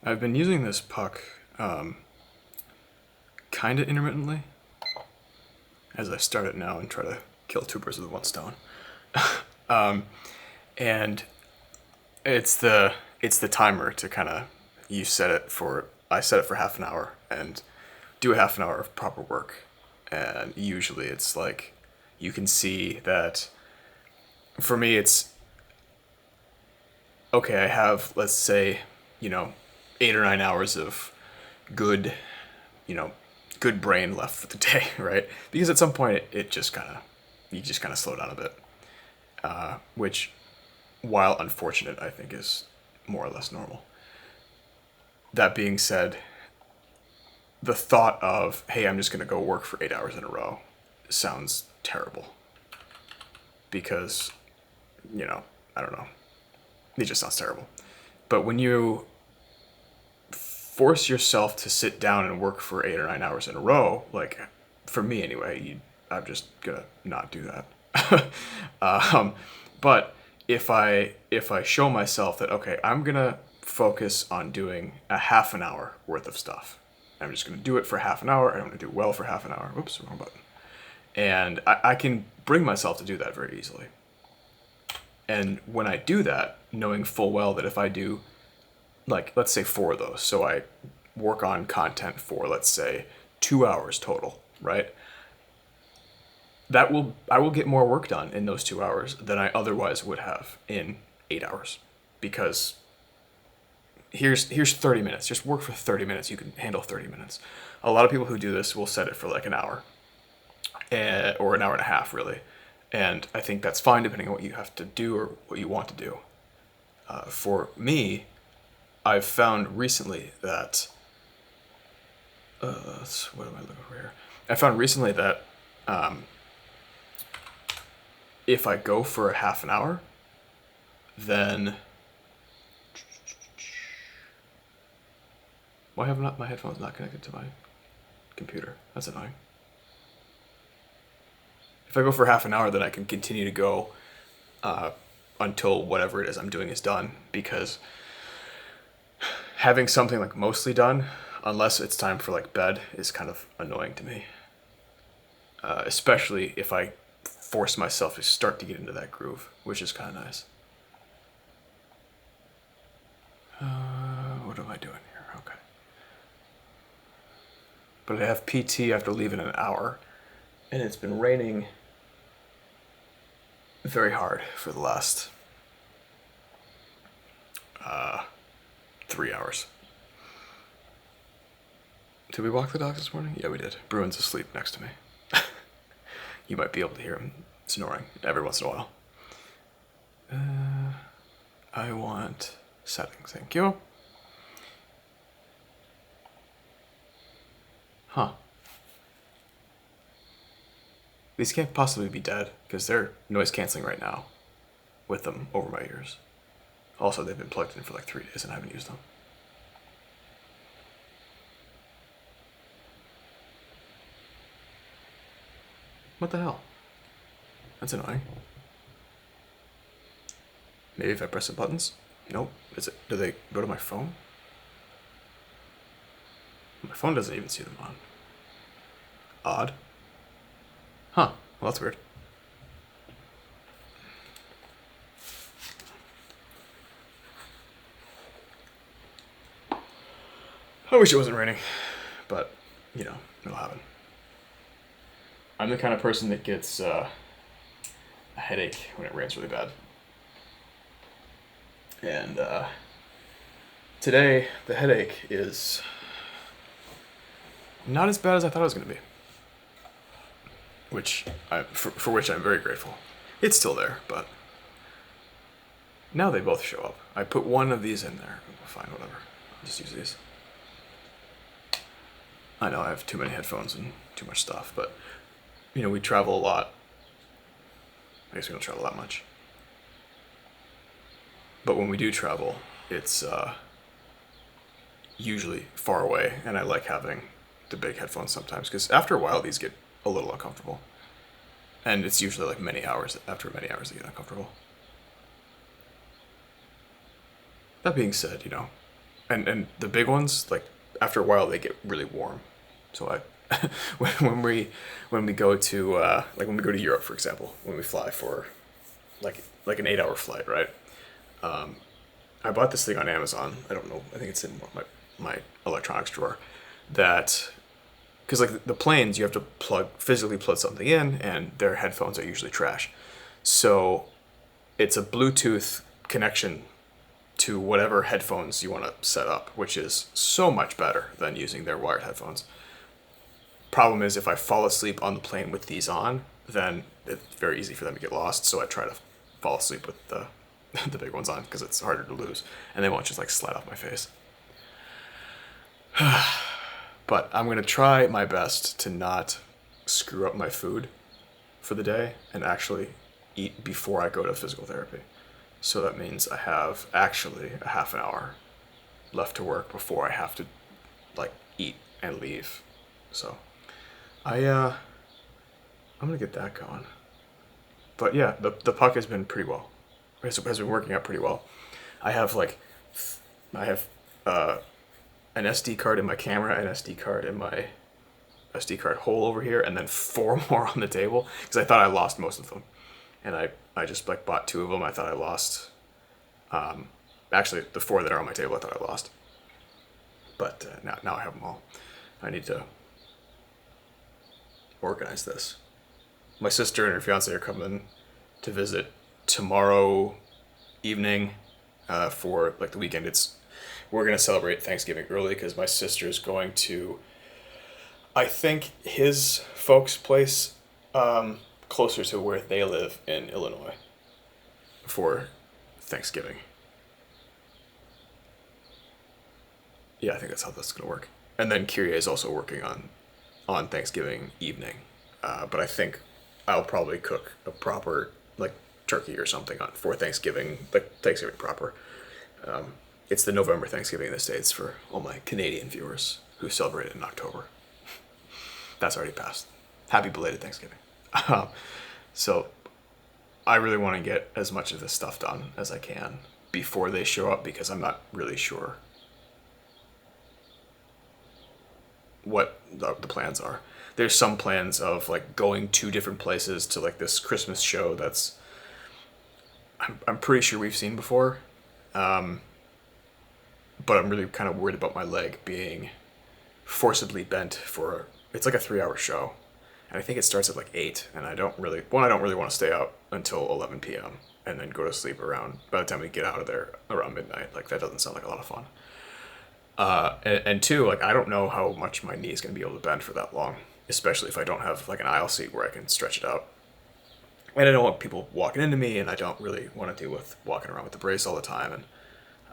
I've been using this puck kind of intermittently as I start it now and try to kill two birds with one stone. And it's the timer to kind of you set it for I set it for half an hour and do a half an hour of proper work, and usually it's like you can see that for me it's okay. I have, let's say, you know 8 or 9 hours of good you know good brain left for the day, right? Because at some point it just kind of you just kind of slow down a bit, which, while unfortunate, I think is more or less normal. That being said, the thought of, hey, I'm just going to go work for 8 hours in a row sounds terrible because, I don't know. It just sounds terrible. But when you force yourself to sit down and work for 8 or 9 hours in a row, like for me anyway, I'm just gonna not do that. But if I show myself that, okay, I'm gonna focus on doing a half an hour worth of stuff. I'm just gonna do it for half an hour. I'm gonna do well for half an hour. Oops, wrong button. And I can bring myself to do that very easily. And when I do that, knowing full well that if I do, like, let's say four of those, so I work on content for, let's say, 2 hours total, right? I will get more work done in those 2 hours than I otherwise would have in 8 hours, because here's 30 minutes. Just work for 30 minutes. You can handle 30 minutes. A lot of people who do this will set it for like an hour, or an hour and a half, really. And I think that's fine depending on what you have to do or what you want to do. For me, I've found recently that what am I looking for here? I found recently that if I go for a half an hour, then why have not my headphones not connected to my computer? That's annoying. If I go for half an hour, then I can continue to go until whatever it is I'm doing is done, because having something like mostly done, unless it's time for like bed, is kind of annoying to me. Especially if I force myself to start to get into that groove, which is kind of nice. What am I doing here? Okay. But I have PT after leaving an hour, and it's been raining very hard for the last 3 hours. Did we walk the dogs this morning? Yeah, we did. Bruin's asleep next to me. You might be able to hear him snoring every once in a while. I want settings, thank you. Huh. These can't possibly be dead, because they're noise canceling right now with them over my ears. Also, they've been plugged in for like 3 days and I haven't used them. What the hell? That's annoying. Maybe if I press the buttons? Nope. Do they go to my phone? My phone doesn't even see them on. Odd. Huh. Well, that's weird. I wish it wasn't raining, but, it'll happen. I'm the kind of person that gets a headache when it rains really bad. And today, the headache is not as bad as I thought it was going to be, for which I'm very grateful. It's still there, but now they both show up. I put one of these in there. Fine, whatever. I'll just use these. I know I have too many headphones and too much stuff, but, we travel a lot. I guess we don't travel that much. But when we do travel, it's usually far away, and I like having the big headphones sometimes, because after a while these get a little uncomfortable. And it's usually like after many hours they get uncomfortable. That being said, and the big ones, like after a while they get really warm. So I when we go to like when we go to Europe, for example, when we fly for like an 8 hour flight, right? I bought this thing on Amazon. I don't know. I think it's in my electronics drawer. That because like the planes, you have to physically plug something in, and their headphones are usually trash. So it's a Bluetooth connection to whatever headphones you want to set up, which is so much better than using their wired headphones. Problem is, if I fall asleep on the plane with these on, then it's very easy for them to get lost. So I try to fall asleep with the the big ones on because it's harder to lose, and they won't just like slide off my face. But I'm gonna try my best to not screw up my food for the day and actually eat before I go to physical therapy. So that means I have actually a half an hour left to work before I have to like eat and leave. So I'm gonna get that going. But yeah, the puck has been pretty well. Has been working out pretty well. I have an SD card in my camera, an SD card in my SD card hole over here, and then 4 more on the table because I thought I lost most of them, and I just like bought 2 of them. I thought I lost. Actually, the 4 that are on my table, I thought I lost. But now I have them all. I need to organize this. My sister and her fiance are coming to visit tomorrow evening for like the weekend. We're gonna celebrate Thanksgiving early because my sister's going to, I think, his folks' place closer to where they live in Illinois for Thanksgiving. Yeah, I think that's how that's gonna work. And then Kyrie is also working on Thanksgiving evening, but I think I'll probably cook a proper like turkey or something for Thanksgiving, like Thanksgiving proper. It's the November Thanksgiving in the States for all my Canadian viewers who celebrate it in October. That's already passed. Happy belated Thanksgiving. So I really want to get as much of this stuff done as I can before they show up because I'm not really sure what the plans are. There's some plans of like going to different places to like this Christmas show that's I'm pretty sure we've seen before, but I'm really kind of worried about my leg being forcibly bent for it's like a 3 hour show, and I think it starts at like 8, and I don't really want to stay out until 11 p.m. and then go to sleep around by the time we get out of there around midnight. Like that doesn't sound like a lot of fun. And 2, like I don't know how much my knee is going to be able to bend for that long, especially if I don't have like an aisle seat where I can stretch it out. And I don't want people walking into me, and I don't really want to deal with walking around with the brace all the time.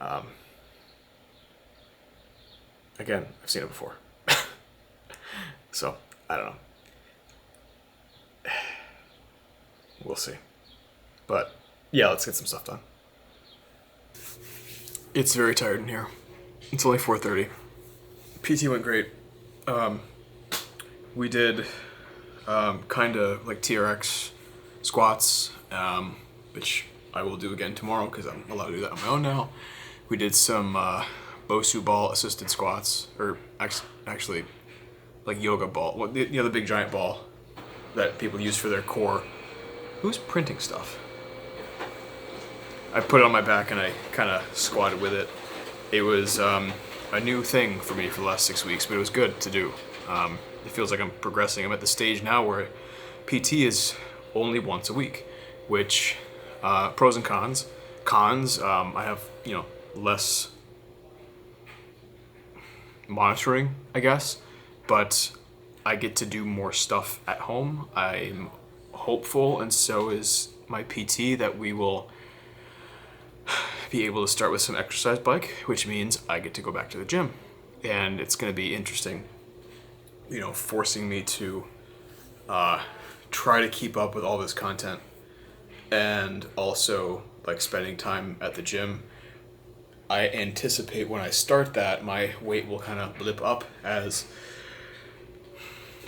And again, I've seen it before. So, I don't know. We'll see. But, yeah, let's get some stuff done. It's very tired in here. It's only 4:30. PT went great. We did kind of like TRX squats, which I will do again tomorrow because I'm allowed to do that on my own now. We did some Bosu ball assisted squats, or actually like yoga ball, the big giant ball that people use for their core. Who's printing stuff? I put it on my back and I kind of squatted with it. It was a new thing for me for the last 6 weeks, but it was good to do. It feels like I'm progressing. I'm at the stage now where PT is only once a week, which pros and cons. Cons, I have less monitoring, I guess, but I get to do more stuff at home. I'm hopeful, and so is my PT, that we will be able to start with some exercise bike, which means I get to go back to the gym, and it's going to be interesting, forcing me to try to keep up with all this content and also like spending time at the gym. I anticipate when I start that my weight will kind of blip up as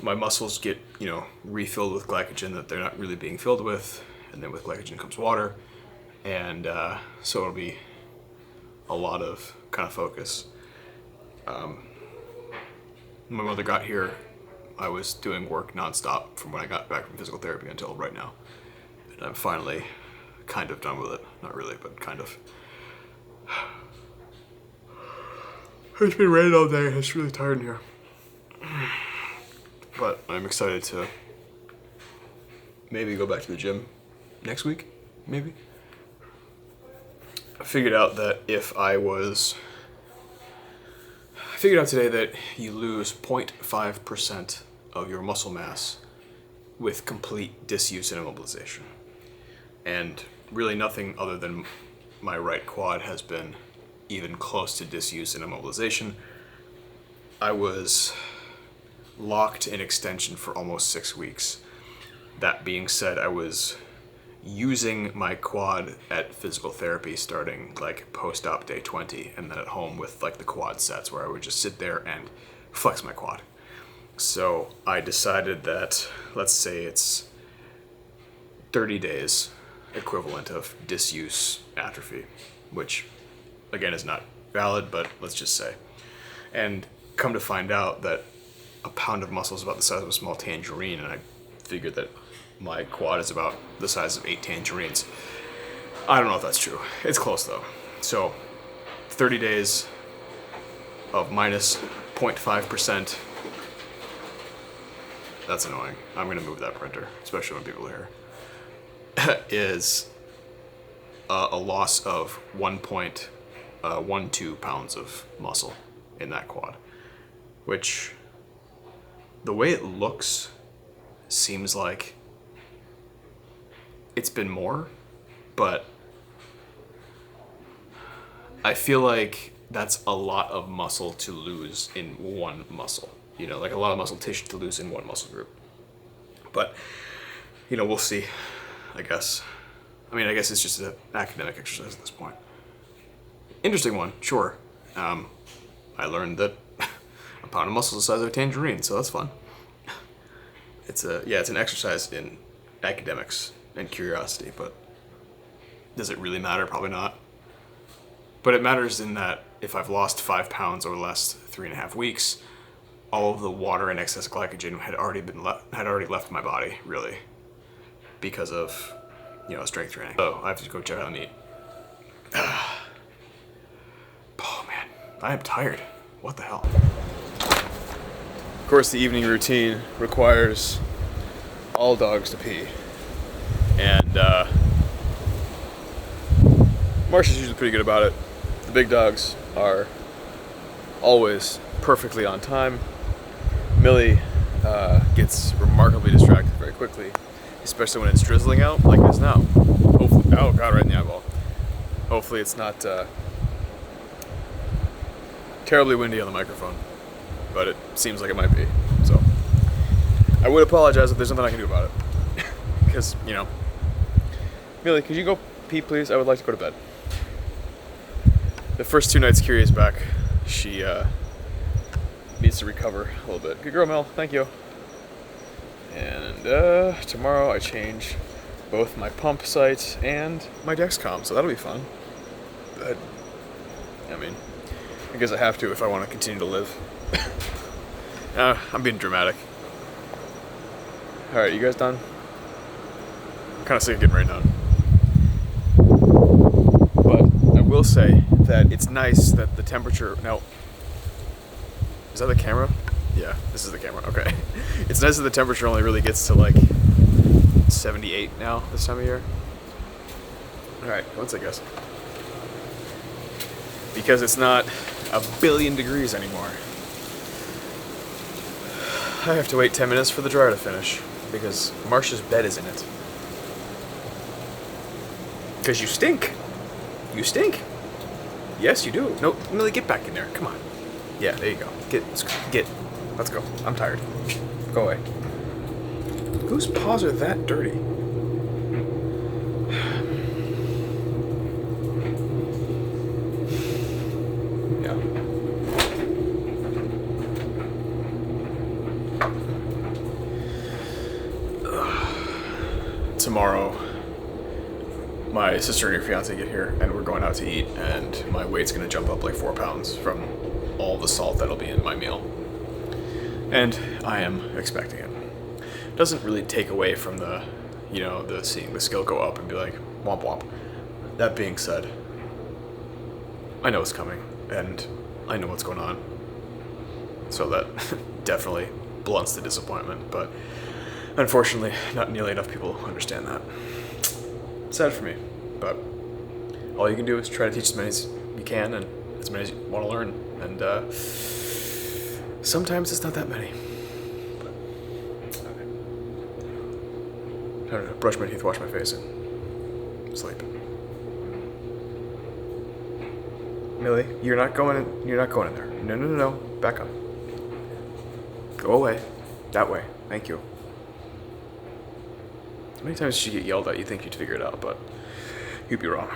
my muscles get, refilled with glycogen that they're not really being filled with, and then with glycogen comes water, and so it'll be a lot of kind of focus. My mother got here, I was doing work nonstop from when I got back from physical therapy until right now. And I'm finally kind of done with it. Not really, but kind of. It's been raining all day. It's really tired in here. But I'm excited to maybe go back to the gym next week, maybe. I figured out today that you lose 0.5% of your muscle mass with complete disuse and immobilization. And really nothing other than my right quad has been even close to disuse and immobilization. I was locked in extension for almost 6 weeks. That being said, I was using my quad at physical therapy starting like post-op day 20, and then at home with like the quad sets where I would just sit there and flex my quad. So I decided that, let's say it's 30 days equivalent of disuse atrophy, which again is not valid, but let's just say. And come to find out that a pound of muscle is about the size of a small tangerine, and I figured that my quad is about the size of 8 tangerines. I don't know if that's true. It's close though. So 30 days of minus 0.5%. That's annoying. I'm gonna move that printer, especially when people are here. Is a loss of 1.12 pounds of muscle in that quad, which the way it looks seems like it's been more, but I feel like that's a lot of muscle to lose in one muscle. You know, like a lot of muscle tissue to lose in one muscle group. But, you know, we'll see, I guess. I mean, I guess it's just an academic exercise at this point. Interesting one, sure. I learned that a pound of muscle is the size of a tangerine, so that's fun. It's an exercise in academics and curiosity, but does it really matter? Probably not. But it matters in that if I've lost 5 pounds over the last 3.5 weeks, all of the water and excess glycogen had already left my body, really, because of, you know, strength training. So I have to go check out meat. Oh man, I am tired. What the hell? Of course, the evening routine requires all dogs to pee. And Marsha's usually pretty good about it. The big dogs are always perfectly on time. Millie gets remarkably distracted very quickly, especially when it's drizzling out like it is now. Hopefully, oh god, right in the eyeball. Hopefully it's not terribly windy on the microphone, but it seems like it might be. So I would apologize if there's nothing I can do about it. Because, you know, Millie, could you go pee, please? I would like to go to bed. The first 2 nights Kiri's back, she needs to recover a little bit. Good girl, Mel. Thank you. And tomorrow I change both my pump site and my Dexcom, so that'll be fun. But, I mean, I guess I have to if I want to continue to live. I'm being dramatic. Alright, you guys done? I'm kind of sick of getting rained on. But I will say that it's nice that the temperature... Now, is that the camera? Yeah, this is the camera. Okay. It's nice that the temperature only really gets to like 78 now this time of year. Alright, once I guess. Because it's not 1 billion degrees anymore. I have to wait 10 minutes for the dryer to finish because Marsha's bed is in it. Because you stink. You stink. Yes, you do. No, Millie, get back in there. Come on. Yeah, there you go. Get. Let's go. I'm tired. Go away. Whose paws are that dirty? Yeah. Tomorrow, my sister and her fiance get here, and we're going out to eat, and my weight's gonna jump up like 4 pounds from all the salt that'll be in my meal. And I am expecting it. Doesn't really take away from the, the seeing the skill go up and be like, womp womp. That being said, I know it's coming, and I know what's going on. So that definitely blunts the disappointment, but unfortunately, not nearly enough people understand that. Sad for me, but all you can do is try to teach as many as you can and as many as you want to learn, and sometimes it's not that many. But, okay. I don't know, brush my teeth, wash my face, and sleep. Millie, you're not going in there. No. Back up. Go away. That way. Thank you. How many times did you get yelled at? You think you'd figure it out, but you'd be wrong.